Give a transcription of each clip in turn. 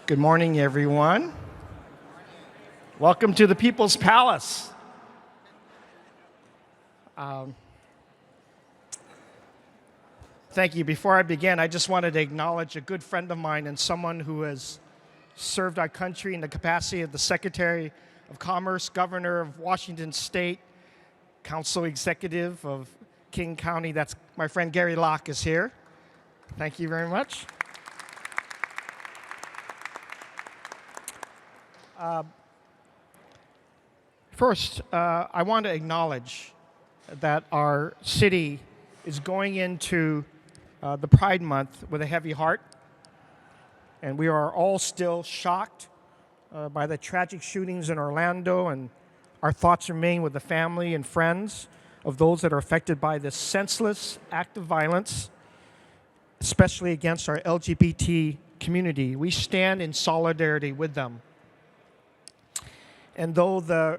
Good morning, everyone. Welcome to the People's Palace. Thank you. Before I begin, I just wanted to acknowledge a good friend of mine and someone who has served our country in the capacity of the Secretary of Commerce, Governor of Washington State, Council Executive of King County. That's my friend Gary Locke is here. Thank you very much. First, I want to acknowledge that our city is going into the Pride Month with a heavy heart, and we are all still shocked by the tragic shootings in Orlando, and our thoughts remain with the family and friends of those that are affected by this senseless act of violence, especially against our LGBT community. We stand in solidarity with them. And though the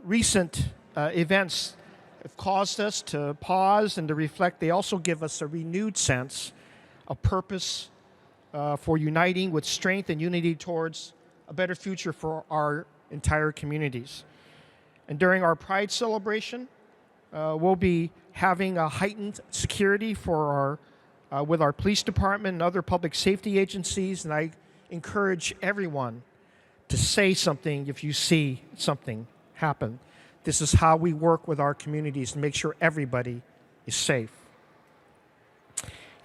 recent events have caused us to pause and to reflect, they also give us a renewed sense of purpose for uniting with strength and unity towards a better future for our entire communities. And during our Pride celebration, we'll be having a heightened security for with our police department and other public safety agencies, and I encourage everyone to say something if you see something happen. This is how we work with our communities to make sure everybody is safe.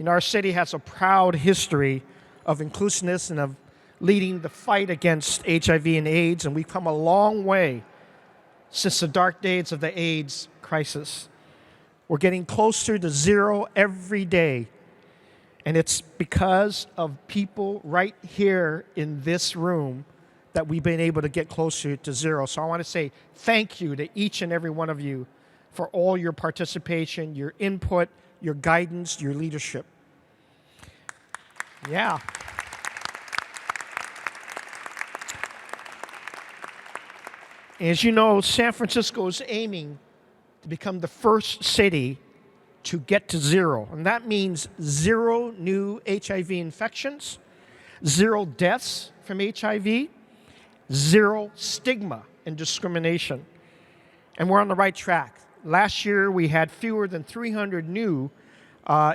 Our city has a proud history of inclusiveness and of leading the fight against HIV and AIDS, and we've come a long way since the dark days of the AIDS crisis. We're getting closer to zero every day, and it's because of people right here in this room that we've been able to get closer to zero. So I want to say thank you to each and every one of you for all your participation, your input, your guidance, your leadership. Yeah. As you know, San Francisco is aiming to become the first city to get to zero. And that means zero new HIV infections, zero deaths from HIV, zero stigma and discrimination. And we're on the right track. Last year, we had fewer than 300 new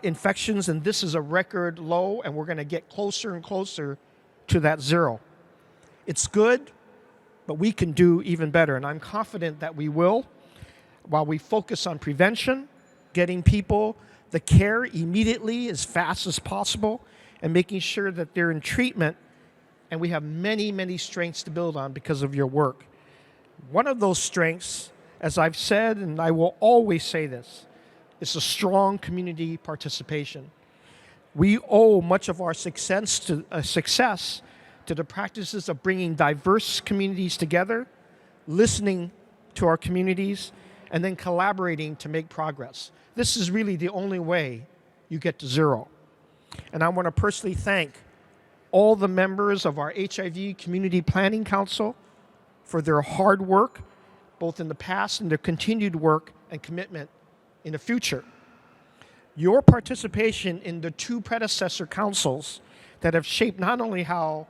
infections, and this is a record low, and we're going to get closer and closer to that zero. It's good, but we can do even better, and I'm confident that we will, while we focus on prevention, getting people the care immediately as fast as possible, and making sure that they're in treatment. And we have many, many strengths to build on because of your work. One of those strengths, as I've said, and I will always say this, is a strong community participation. We owe much of our success to the practices of bringing diverse communities together, listening to our communities, and then collaborating to make progress. This is really the only way you get to zero. And I want to personally thank all the members of our HIV Community Planning Council for their hard work, both in the past and their continued work and commitment in the future. Your participation in the two predecessor councils that have shaped not only how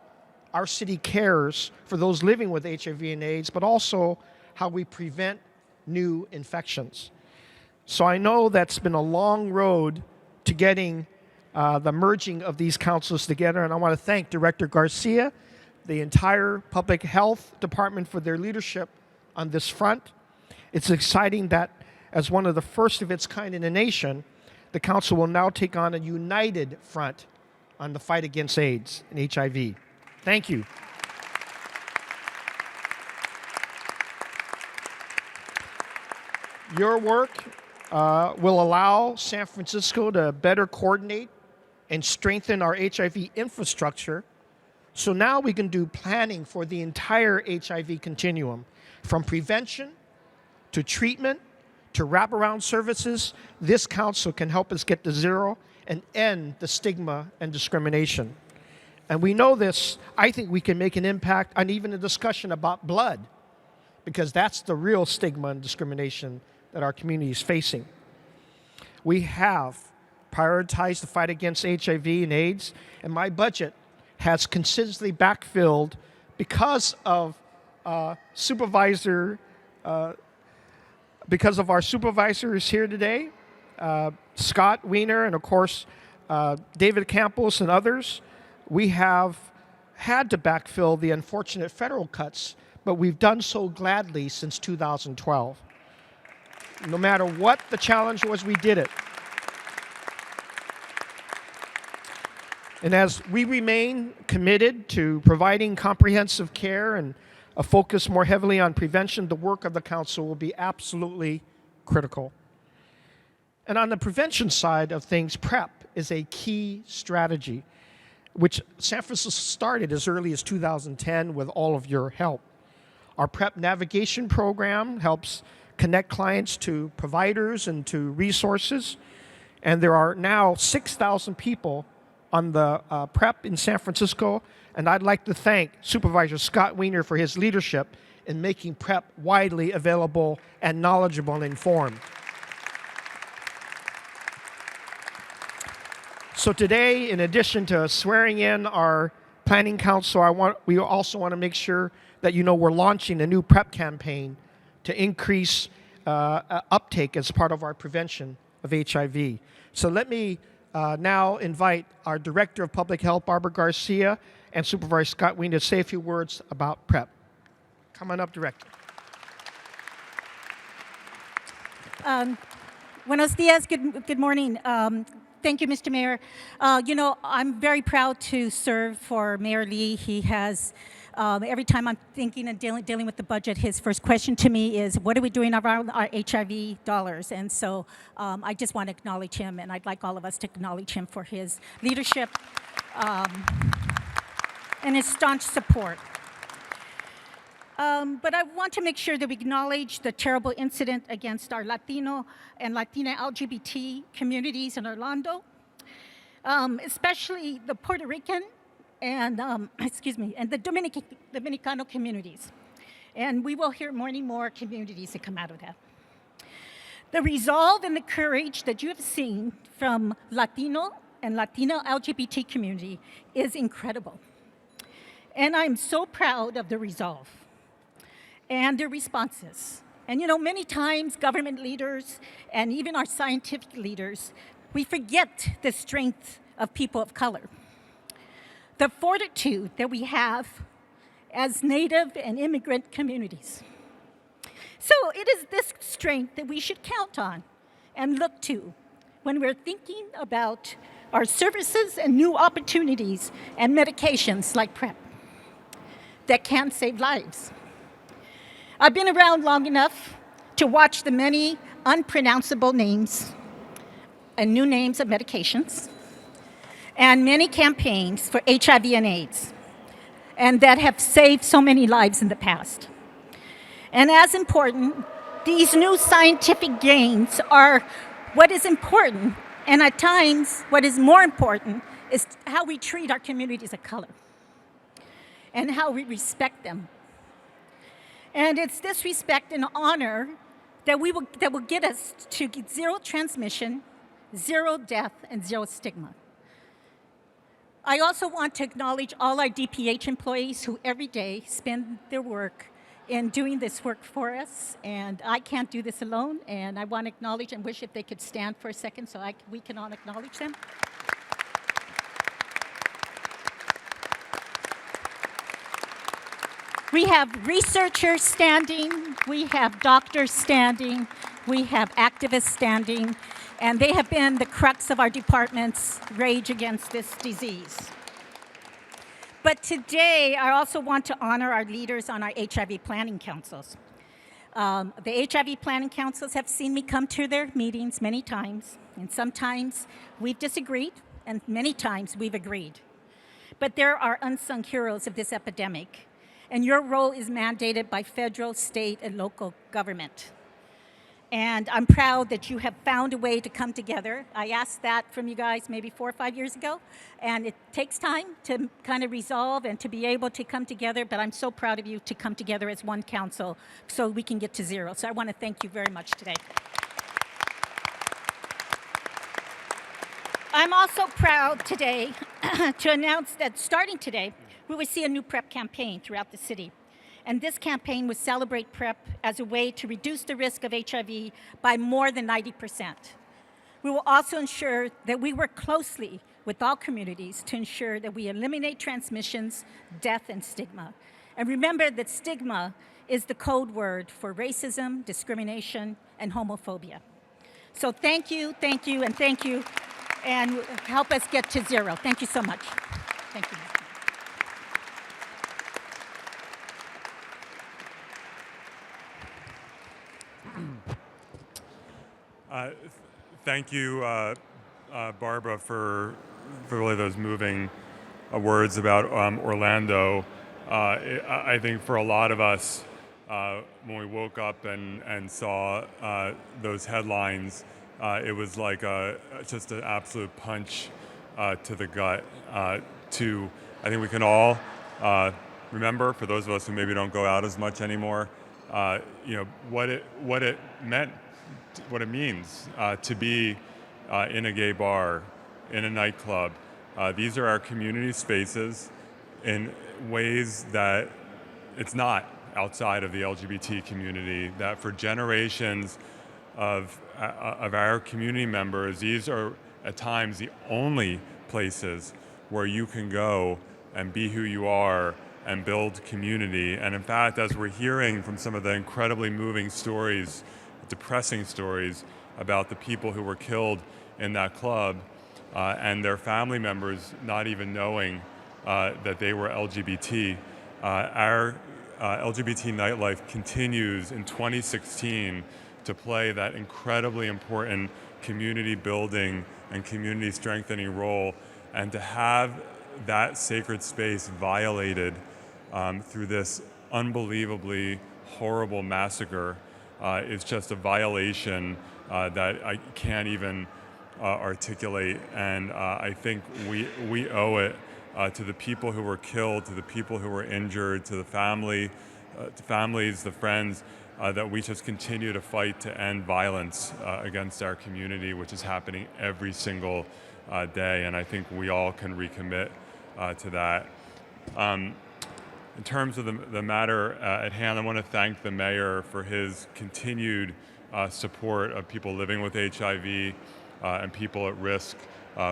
our city cares for those living with HIV and AIDS, but also how we prevent new infections. So I know that's been a long road to getting the merging of these councils together, and I want to thank Director Garcia, the entire Public Health Department for their leadership on this front. It's exciting that as one of the first of its kind in the nation, the council will now take on a united front on the fight against AIDS and HIV. Thank you. Your work will allow San Francisco to better coordinate and strengthen our HIV infrastructure, so now we can do planning for the entire HIV continuum, from prevention to treatment to wraparound services. This council can help us get to zero and end the stigma and discrimination. And we know this. I think we can make an impact on even a discussion about blood, because that's the real stigma and discrimination that our community is facing. We have prioritized the fight against HIV and AIDS, and my budget has consistently backfilled because of because of our supervisors here today, Scott Wiener and of course David Campos and others. We have had to backfill the unfortunate federal cuts, but we've done so gladly since 2012. No matter what the challenge was, we did it. And as we remain committed to providing comprehensive care and a focus more heavily on prevention, the work of the council will be absolutely critical. And on the prevention side of things, PrEP is a key strategy, which San Francisco started as early as 2010 with all of your help. Our PrEP navigation program helps connect clients to providers and to resources. And there are now 6,000 people on the PrEP in San Francisco. And I'd like to thank Supervisor Scott Wiener for his leadership in making PrEP widely available and knowledgeable and informed. So today, in addition to swearing in our planning council, we also want to make sure that you know we're launching a new PrEP campaign to increase uptake as part of our prevention of HIV. So let me now invite our Director of Public Health, Barbara Garcia, and Supervisor Scott Wiener to say a few words about PrEP. Come on up, Director. Buenos dias, good morning. Thank you, Mr. Mayor. You know, I'm very proud to serve for Mayor Lee. He has, every time I'm thinking and dealing with the budget, his first question to me is, what are we doing around our HIV dollars? And so I just want to acknowledge him, and I'd like all of us to acknowledge him for his leadership and his staunch support. But I want to make sure that we acknowledge the terrible incident against our Latino and Latina LGBT communities in Orlando, especially the Puerto Rican and, and the Dominicano communities. And we will hear many more communities that come out of that. The resolve and the courage that you have seen from Latino and Latina LGBT community is incredible. And I'm so proud of the resolve and their responses. And you know, many times government leaders and even our scientific leaders, we forget the strength of people of color. The fortitude that we have as Native and immigrant communities. So it is this strength that we should count on and look to when we're thinking about our services and new opportunities and medications like PrEP that can save lives. I've been around long enough to watch the many unpronounceable names and new names of medications and many campaigns for HIV and AIDS, and that have saved so many lives in the past. And as important, these new scientific gains are what is important, and at times, what is more important is how we treat our communities of color and how we respect them. And it's this respect and honor that will get us to zero transmission, zero death, and zero stigma. I also want to acknowledge all our DPH employees who every day spend their work in doing this work for us. And I can't do this alone. And I want to acknowledge and wish if they could stand for a second so we can all acknowledge them. We have researchers standing, we have doctors standing, we have activists standing, and they have been the crux of our department's rage against this disease. But today, I also want to honor our leaders on our HIV planning councils. The HIV planning councils have seen me come to their meetings many times, and sometimes we've disagreed, and many times we've agreed. But there are unsung heroes of this epidemic. And your role is mandated by federal, state, and local government. And I'm proud that you have found a way to come together. I asked that from you guys maybe 4 or 5 years ago, and it takes time to kind of resolve and to be able to come together, but I'm so proud of you to come together as one council so we can get to zero. So I want to thank you very much today. I'm also proud today to announce that starting today, we will see a new PrEP campaign throughout the city. And this campaign would celebrate PrEP as a way to reduce the risk of HIV by more than 90%. We will also ensure that we work closely with all communities to ensure that we eliminate transmissions, death, and stigma. And remember that stigma is the code word for racism, discrimination, and homophobia. So thank you, and thank you, and help us get to zero. Thank you so much. Thank you. Thank you, Barbara, for really those moving words about Orlando. I think for a lot of us, when we woke up and saw those headlines, it was like just an absolute punch to the gut. I think we can all remember, for those of us who maybe don't go out as much anymore, what it meant, what it means to be in a gay bar, in a nightclub. These are our community spaces in ways that it's not outside of the LGBT community, that for generations of our community members, these are at times the only places where you can go and be who you are and build community. And in fact, as we're hearing from some of the incredibly moving stories, depressing stories about the people who were killed in that club and their family members not even knowing that they were LGBT, our LGBT nightlife continues in 2016 to play that incredibly important community building and community strengthening role, and to have that sacred space violated through this unbelievably horrible massacre is just a violation that I can't even articulate. And I think we owe it to the people who were killed, to the people who were injured, to the families, the friends, that we just continue to fight to end violence against our community, which is happening every single day. And I think we all can recommit to that. In terms of the matter at hand, I want to thank the mayor for his continued support of people living with HIV and people at risk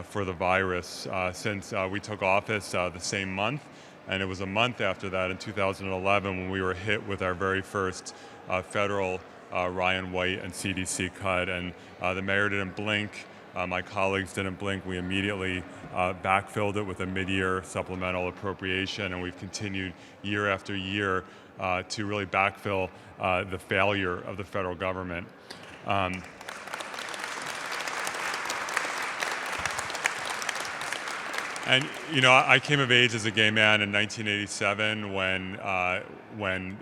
for the virus since we took office the same month. And it was a month after that, in 2011, when we were hit with our very first federal Ryan White and CDC cut. And the mayor didn't blink. My colleagues didn't blink. We immediately backfilled it with a mid-year supplemental appropriation, and we've continued year after year to really backfill the failure of the federal government. And I came of age as a gay man in 1987 when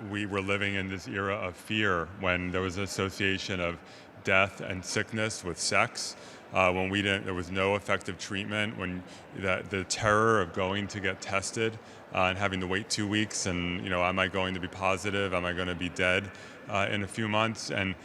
we were living in this era of fear, when there was an association of death and sickness with sex, when there was no effective treatment, when the terror of going to get tested and having to wait 2 weeks, and am I going to be positive? Am I going to be dead in a few months? And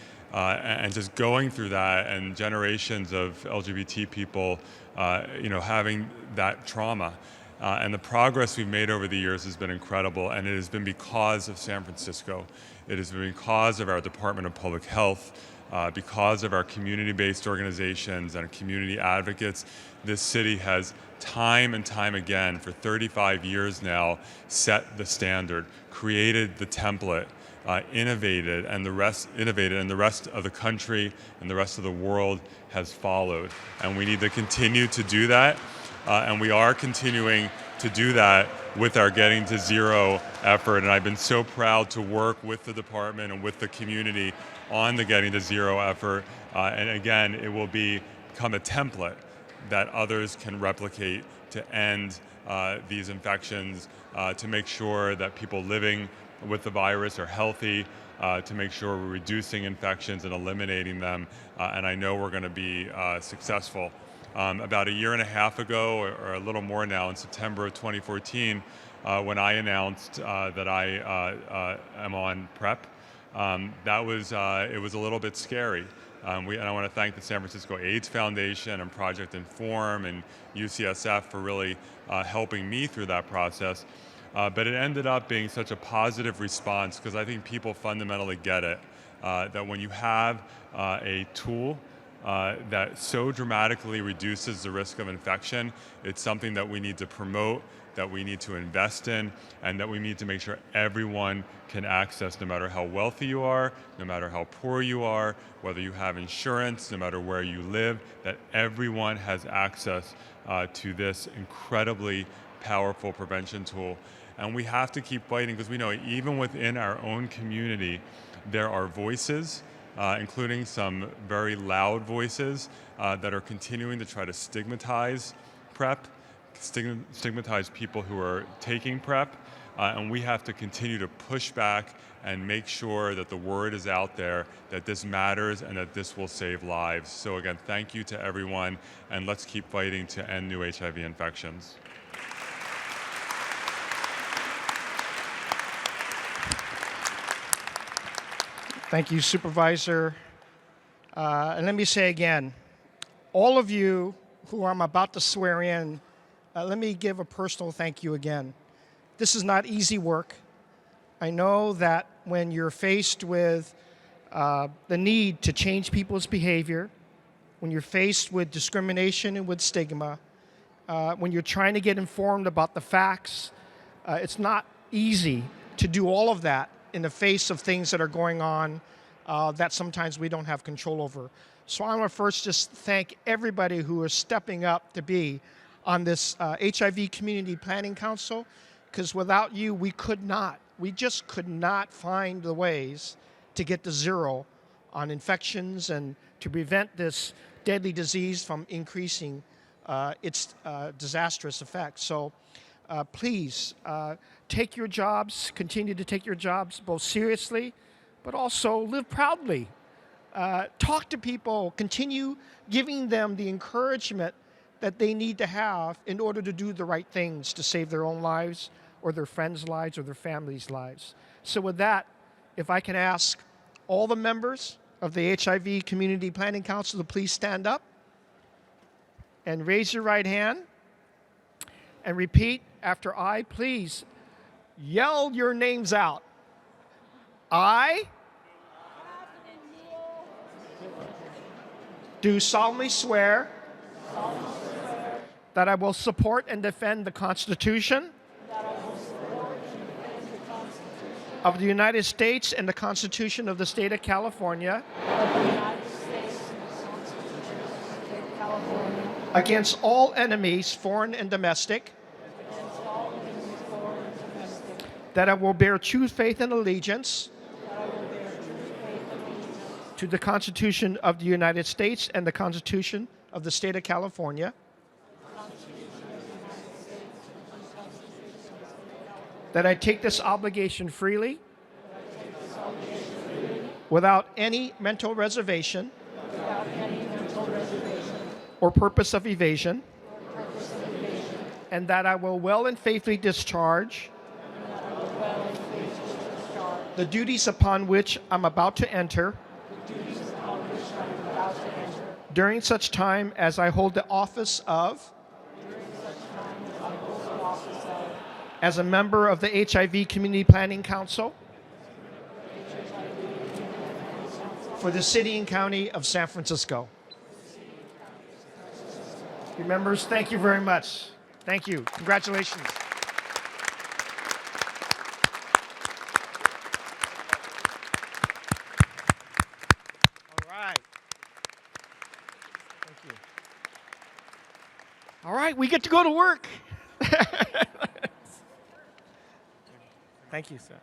just going through that, and generations of LGBT people, having that trauma. And the progress we've made over the years has been incredible, and it has been because of San Francisco. It has been because of our Department of Public Health, because of our community-based organizations and community advocates. This city has time and time again, for 35 years now, set the standard, created the template, innovated, and the rest of the country and the rest of the world has followed. And we need to continue to do that, and we are continuing to do that with our Getting to Zero effort. And I've been so proud to work with the department and with the community on the Getting to Zero effort. And again, it will become a template that others can replicate to end these infections, to make sure that people living with the virus are healthy, to make sure we're reducing infections and eliminating them. And I know we're going to be successful. About a year and a half ago, or a little more now, in September of 2014, when I announced that I am on PrEP, it was a little bit scary. And I want to thank the San Francisco AIDS Foundation and Project Inform and UCSF for really helping me through that process. But it ended up being such a positive response because I think people fundamentally get it, that when you have a tool that so dramatically reduces the risk of infection, it's something that we need to promote, that we need to invest in, and that we need to make sure everyone can access, no matter how wealthy you are, no matter how poor you are, whether you have insurance, no matter where you live, that everyone has access to this incredibly powerful prevention tool. And we have to keep fighting because we know even within our own community, there are voices, including some very loud voices that are continuing to try to stigmatize PrEP, stigmatize people who are taking PrEP, and we have to continue to push back and make sure that the word is out there that this matters and that this will save lives. So again, thank you to everyone, and let's keep fighting to end new HIV infections. Thank you, Supervisor. And let me say again, all of you who I'm about to swear in, let me give a personal thank you again. This is not easy work. I know that when you're faced with the need to change people's behavior, when you're faced with discrimination and with stigma, when you're trying to get informed about the facts, it's not easy to do all of that in the face of things that are going on that sometimes we don't have control over. So I want to first just thank everybody who is stepping up to be on this HIV Community Planning Council, because without you, we just could not find the ways to get to zero on infections and to prevent this deadly disease from increasing its disastrous effects. So please take your jobs, continue to take your jobs both seriously, but also live proudly. Talk to people, continue giving them the encouragement that they need to have in order to do the right things to save their own lives or their friends' lives or their families' lives. So with that, if I can ask all the members of the HIV Community Planning Council to please stand up and raise your right hand and repeat after I. Please yell your names out. I do solemnly swear that I will support and defend the Constitution of the United States and the Constitution of the State of California against all enemies, foreign and domestic, that I will bear true faith and allegiance to the Constitution of the United States and the Constitution of the State of California, that I take this obligation freely without any mental reservation or purpose of evasion, and that I will well and faithfully discharge the duties upon which I'm about to enter during such time as I hold the office of as a member of the HIV Community Planning Council for the City and County of San Francisco. Members, thank you very much. Thank you. Congratulations. All right. Thank you. All right, we get to go to work. Thank you, sir.